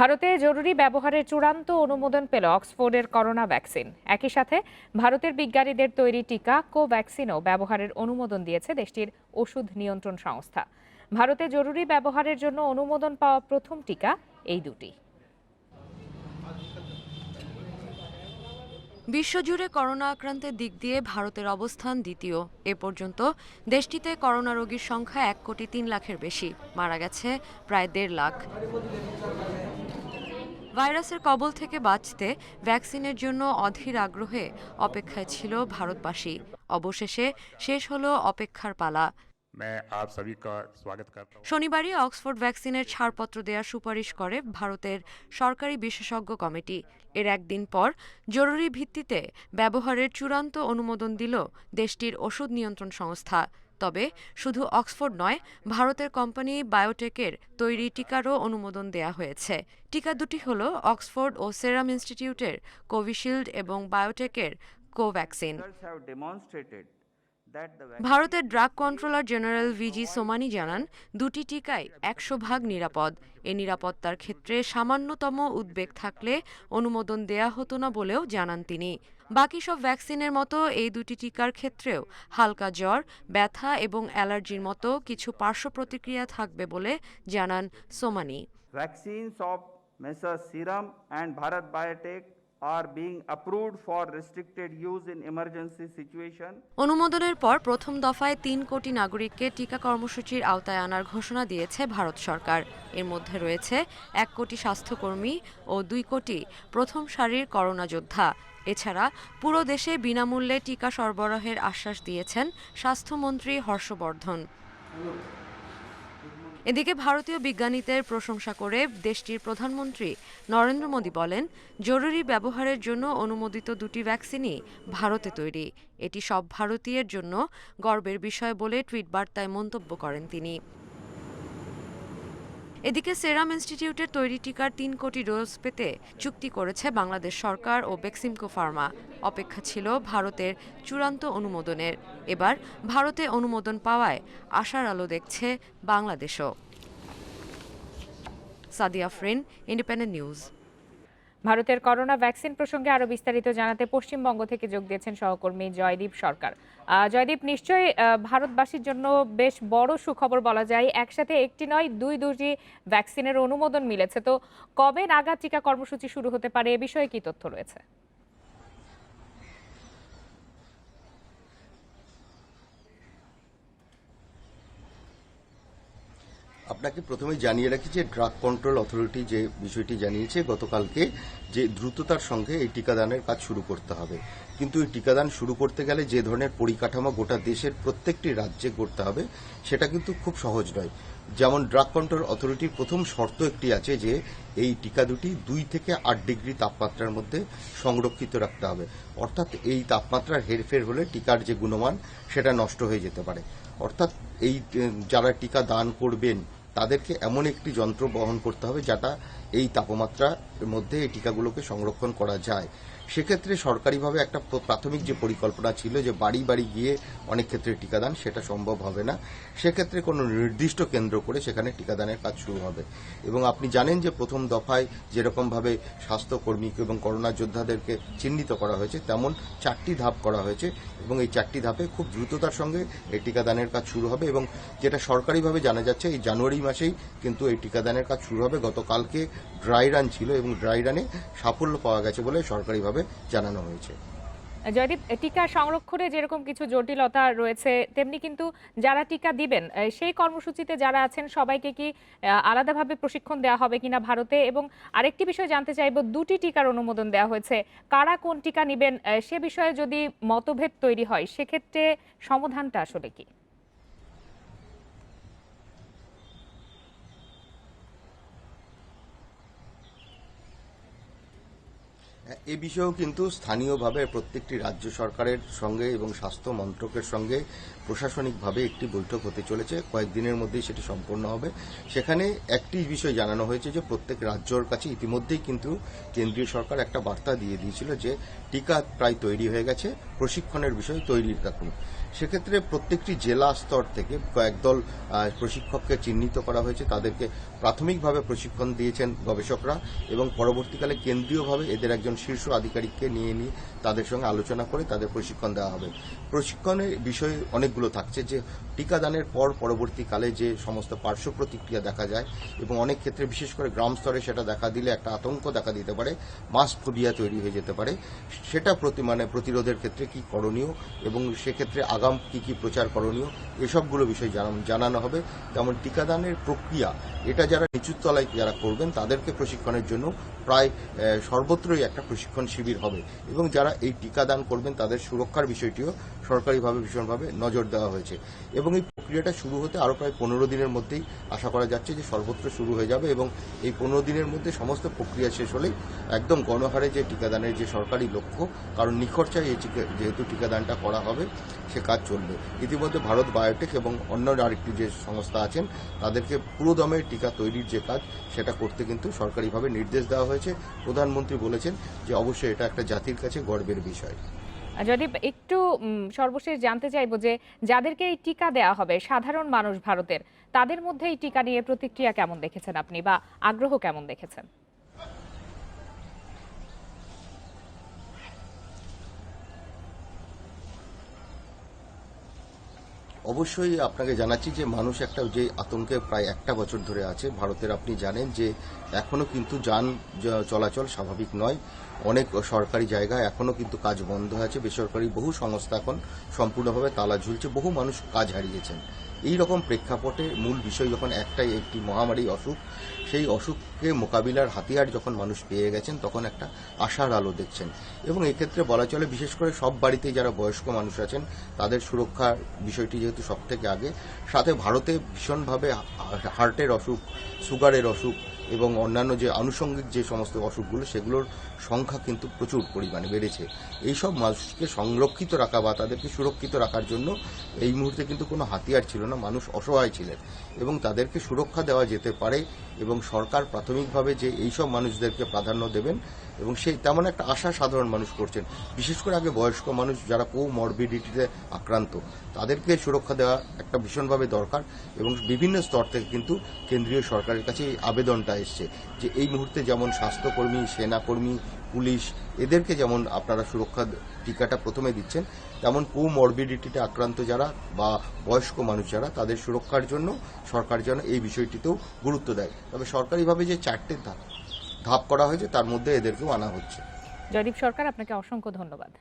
ভারতে জরুরি ব্যবহারের চূড়ান্ত অনুমোদন পেল অক্সফোর্ডের করোনা ভ্যাকসিন। একই সাথে ভারতের বিজ্ঞানীদের তৈরি টিকা কোভ্যাক্সিনও ব্যবহারের অনুমোদন দিয়েছে দেশটির ওষুধ নিয়ন্ত্রণ সংস্থা। ভারতে জরুরি ব্যবহারের জন্য অনুমোদন পাওয়া প্রথম টিকা এই দুটি। বিশ্বজুড়ে করোনা আক্রান্তের দিক দিয়ে ভারতের অবস্থান দ্বিতীয়। এ পর্যন্ত দেশটিতে করোনা রোগীর সংখ্যা 1,03,00,000-এর বেশি, মারা গেছে প্রায় 1.5 লাখ। ভাইরাসের কবল থেকে বাঁচতে ভ্যাকসিনের জন্য অধীর আগ্রহে অপেক্ষায় ছিল ভারতবাসী। অবশেষে শেষ হলো অপেক্ষার পালা। শনিবারই অক্সফোর্ড ভ্যাকসিনের ছাড়পত্র দেওয়ার সুপারিশ করে ভারতের সরকারি বিশেষজ্ঞ কমিটি। এর একদিন পর জরুরি ভিত্তিতে ব্যবহারের চূড়ান্ত অনুমোদন দিল দেশটির ওষুধ নিয়ন্ত্রণ সংস্থা। তবে শুধু অক্সফোর্ড নয়, ভারতের কোম্পানি বায়োটেকের তৈরি টিকারও অনুমোদন দেয়া হয়েছে। টিকা দুটি হল অক্সফোর্ড ও সেরাম ইনস্টিটিউটের কোভিশিল্ড এবং বায়োটেকের কোভ্যাক্সিন। ভারতের ড্রাগ কন্ট্রোলার জেনারেল ভিজি সোমানি জানান, দুটি টিকাই 100% নিরাপদ। এ নিরাপত্তার ক্ষেত্রে সামান্যতম উদ্বেগ থাকলে অনুমোদন দেয়া হতো না বলেও জানান তিনি। বাকি সব ভ্যাকসিনের মতো এই দুটি টিকার ক্ষেত্রেও হালকা জ্বর, ব্যথা এবং অ্যালার্জির মতো কিছু পার্শ্ব প্রতিক্রিয়া থাকবে বলে জানান Somani. Vaccines of Messrs. Serum and Bharat Biotech are being approved for restricted use in emergency situation. অনুমোদনের পর প্রথম দফায় 3 কোটি নাগরিককে টিকা কর্মসূচির আওতায় আনার ঘোষণা দিয়েছে ভারত সরকার। এর মধ্যে রয়েছে 1 কোটি স্বাস্থ্যকর্মী ও 2 কোটি প্রথম সারির করোনা যোদ্ধা। এছাড়া পুরো দেশে বিনামূল্যে টিকা সরবরাহের আশ্বাস দিয়েছেন স্বাস্থ্যমন্ত্রী হর্ষবর্ধন। এদিকে ভারতীয় বিজ্ঞানীদের প্রশংসা করে দেশটির প্রধানমন্ত্রী নরেন্দ্র মোদী বলেন, জরুরি ব্যবহারের জন্য অনুমোদিত দুটি ভ্যাকসিনই ভারতে তৈরি। এটি সব ভারতীয়ের জন্য গর্বের বিষয় বলে টুইট বার্তায় মন্তব্য করেন তিনি। এদিকে সেরাম ইনস্টিটিউটের তৈরি টিকার 3 কোটি ডোজ পেতে চুক্তি করেছে বাংলাদেশ সরকার ও বেক্সিমকো ফার্মা। অপেক্ষা ছিল ভারতের চূড়ান্ত অনুমোদনের। এবার ভারতে অনুমোদন পাওয়ায় আশার আলো দেখছে বাংলাদেশও। Sadia Afrin, independent news. ভারতের করোনা ভ্যাকসিন প্রসঙ্গে আরো বিস্তারিত জানাতে পশ্চিমবঙ্গ থেকে যোগ দিয়েছেন সহকর্মী জয়দীপ সরকার। জয়দীপ, নিশ্চয়ই ভারতবাসীর জন্য বেশ বড় সুখবর বলা যায়। একসাথে একটি নয়, দুটি ভ্যাকসিনের অনুমোদন মিলেছে। তো কবে নাগাদ টিকা কর্মসূচি শুরু হতে পারে, এ বিষয়ে কি তথ্য রয়েছে? আপনাকে প্রথমেই জানিয়ে রাখি যে ড্রাগ কন্ট্রোল অথরিটি যে বিষয়টি জানিয়েছে গতকালকে, যে দ্রুততার সঙ্গে এই টিকাদানের কাজ শুরু করতে হবে। কিন্তু এই টিকাদান শুরু করতে গেলে যে ধরনের পরিকাঠামো গোটা দেশের প্রত্যেকটি রাজ্যে করতে হবে, সেটা কিন্তু খুব সহজ নয়। যেমন ড্রাগ কন্ট্রোল অথরিটির প্রথম শর্ত একটি আছে যে এই টিকা দুটি 2 থেকে 8 ডিগ্রি তাপমাত্রার মধ্যে সংরক্ষিত রাখতে হবে। অর্থাৎ এই তাপমাত্রার হেরফের হলে টিকার যে গুণমান সেটা নষ্ট হয়ে যেতে পারে। অর্থাৎ এই যারা টিকা দান করবেন তাদেরকে এমন একটি যন্ত্র বহন করতে হবে যেটা এই তাপমাত্রার মধ্যে এই টিকাগুলোকে সংরক্ষণ করা যায়। সেক্ষেত্রে সরকারিভাবে একটা প্রাথমিক যে পরিকল্পনা ছিল যে বাড়ি বাড়ি গিয়ে অনেক ক্ষেত্রে টিকাদান, সেটা সম্ভব হবে না। সেক্ষেত্রে কোনো নির্দিষ্ট কেন্দ্র করে সেখানে টিকাদানের কাজ শুরু হবে। এবং আপনি জানেন যে প্রথম দফায় যেরকমভাবে স্বাস্থ্যকর্মী এবং করোনা যোদ্ধাদেরকে চিহ্নিত করা হয়েছে, তেমন 4টি ধাপ করা হয়েছে এবং এই 4টি ধাপে খুব দ্রুততার সঙ্গে এই টিকাদানের কাজ শুরু হবে। এবং যেটা সরকারিভাবে জানা যাচ্ছে, এই জানুয়ারি মাসেই কিন্তু এই টিকাদানের কাজ শুরু হবে। গতকালকে ড্রাই রান ছিল এবং ড্রাই রানে সাফল্য পাওয়া গেছে বলে সরকারিভাবে জানানো হয়েছে। জয়দীপ, টিকা সংরক্ষণে যেরকম কিছু জটিলতা রয়েছে, তেমনি কিন্তু যারা টিকা দিবেন সেই কর্মসূচিতে যারা আছেন সবাইকে কি আলাদাভাবে প্রশিক্ষণ দেওয়া হবে কিনা ভারতে? এবং আরেকটি বিষয় জানতে চাইব, দুটি টিকার অনুমোদন দেওয়া হয়েছে, কারা কোন টিকা নেবেন সে বিষয়ে যদি মতভেদ তৈরি হয় সেক্ষেত্রে সমাধানটা আসলে কি? এ বিষয়েও কিন্তু স্থানীয়ভাবে প্রত্যেকটি রাজ্য সরকারের সঙ্গে এবং স্বাস্থ্য মন্ত্রকের সঙ্গে প্রশাসনিকভাবে একটি বৈঠক হতে চলেছে। কয়েকদিনের মধ্যেই সেটি সম্পন্ন হবে। সেখানে একটি বিষয় জানানো হয়েছে যে প্রত্যেক রাজ্যর কাছে ইতিমধ্যেই কিন্তু কেন্দ্রীয় সরকার একটা বার্তা দিয়ে দিয়েছিল যে টিকা প্রায় তৈরি হয়ে গেছে, প্রশিক্ষণের বিষয় তৈরি রাখুন। সেক্ষেত্রে প্রত্যেকটি জেলা স্তর থেকে কয়েক দল প্রশিক্ষককে চিহ্নিত করা হয়েছে। তাদেরকে প্রাথমিকভাবে প্রশিক্ষণ দিয়েছেন গবেষকরা এবং পরবর্তীকালে কেন্দ্রীয়ভাবে এদের একজন শীর্ষ আধিকারিককে নিয়ে তাদের সঙ্গে আলোচনা করে তাদের প্রশিক্ষণ দেওয়া হবে। প্রশিক্ষণের বিষয় অনেকগুলো থাকছে, যে টিকাদানের পর পরবর্তীকালে যে সমস্ত পার্শ্ব প্রতিক্রিয়া দেখা যায় এবং অনেক ক্ষেত্রে বিশেষ করে গ্রাম স্তরে সেটা দেখা দিলে একটা আতঙ্ক দেখা দিতে পারে, মাস ফোবিয়া তৈরি হয়ে যেতে পারে। সেটা প্রতিরোধের ক্ষেত্রে কি করণীয় এবং সেক্ষেত্রে আগাম কি প্রচার করণীয়, এসবগুলো বিষয় জানানো হবে। তেমন টিকাদানের প্রক্রিয়া এটা যারা নিচুর তলায় যারা করবেন তাদেরকে প্রশিক্ষণের জন্য প্রায় সর্বত্রই একটা প্রশিক্ষণ শিবির হবে এবং যারা এই টিকাদান করবেন তাদের সুরক্ষার বিষয়টিও সরকারিভাবে ভীষণভাবে নজর দেওয়া হয়েছে এবং এই প্রক্রিয়াটা শুরু হতে আরও প্রায় 15 দিনের মধ্যেই আশা করা যাচ্ছে যে সর্বত্র শুরু হয়ে যাবে এবং এই 15 দিনের মধ্যে সমস্ত প্রক্রিয়া শেষ হলেই একদম গণহারে যে টিকাদানের যে সরকারি লক্ষ্য, কারণ নিখরচায় এই যেহেতু টিকাদানটা করা হবে সে কাজ চলবে। ইতিমধ্যে ভারত বায়োটেক এবং অন্য আরেকটি যে সংস্থা আছেন তাদেরকে পুরোদমে টিকা তৈরির যে কাজ সেটা করতে কিন্তু সরকারিভাবে নির্দেশ দেওয়া হয়েছে। প্রধানমন্ত্রী বলেছেন যে অবশ্যই এটা একটা জাতির কাছে গর্বের বিষয়। যদি একটু সর্বশেষ জানতে চাইবো যে যাদেরকে এই টিকা দেওয়া হবে, সাধারণ মানুষ ভারতের, তাদের মধ্যে এই টিকা নিয়ে প্রতিক্রিয়া কেমন দেখেছেন আপনি বা আগ্রহ কেমন দেখেছেন? অবশ্যই আপনাকে জানাচ্ছি যে মানুষ একটা যে আতঙ্কে প্রায় একটা বছর ধরে আছে ভারতের। আপনি জানেন যে এখনো কিন্তু যান চলাচল স্বাভাবিক নয়, অনেক সরকারি জায়গায় এখনো কিন্তু কাজ বন্ধ আছে, বেসরকারি বহু সংস্থা এখন সম্পূর্ণভাবে তালা ঝুলছে, বহু মানুষ কাজ হারিয়েছেন। এই রকম প্রেক্ষাপটে মূল বিষয় যখন একটি মহামারী অসুখ, সেই অসুখকে মোকাবিলার হাতিয়ার যখন মানুষ পেয়ে গেছেন তখন একটা আশার আলো দেখছেন এবং এক্ষেত্রে বলা চলে বিশেষ করে সব বাড়িতেই যারা বয়স্ক মানুষ আছেন তাদের সুরক্ষার বিষয়টি যেহেতু সব থেকে আগে, সাথে ভারতে ভীষণভাবে হার্টের অসুখ, সুগারের অসুখ এবং অন্যান্য যে আনুষঙ্গিক যে সমস্ত অসুখগুলো সেগুলোর সংখ্যা কিন্তু প্রচুর পরিমাণে বেড়েছে। এইসব মানুষকে সংরক্ষিত রাখা বা তাদেরকে সুরক্ষিত রাখার জন্য এই মুহূর্তে কিন্তু কোনো হাতিয়ার ছিল না, মানুষ অসহায় ছিলেন এবং তাদেরকে সুরক্ষা দেওয়া যেতে পারে এবং সরকার প্রাথমিকভাবে যে এইসব মানুষদেরকে প্রাধান্য দেবেন এবং সেই তেমন একটা আশা সাধারণ মানুষ করছেন। বিশেষ করে আগে বয়স্ক মানুষ যারা কোমরবিডিটিতে আক্রান্ত তাদেরকে সুরক্ষা দেওয়া একটা ভীষণভাবে দরকার এবং বিভিন্ন স্তর থেকে কিন্তু কেন্দ্রীয় সরকারের কাছে এই আবেদনটা এসছে যে এই মুহূর্তে যেমন স্বাস্থ্যকর্মী, সেনাকর্মী, পুলিশ এদেরকে যেমন আপনারা সুরক্ষা টিকাটা প্রথমে দিচ্ছেন, তেমন কোমরবিডিটিতে আক্রান্ত যারা বা বয়স্ক মানুষ যারা তাদের সুরক্ষার জন্য সরকার যেন এই বিষয়টিতেও গুরুত্ব দেয়। তবে সরকারিভাবে যে 4টে ধাপ করা হয়েছে তার মধ্যে এদেরকেও আনা হচ্ছে। জয়দীপ সরকার, আপনাকে অসংখ্য ধন্যবাদ।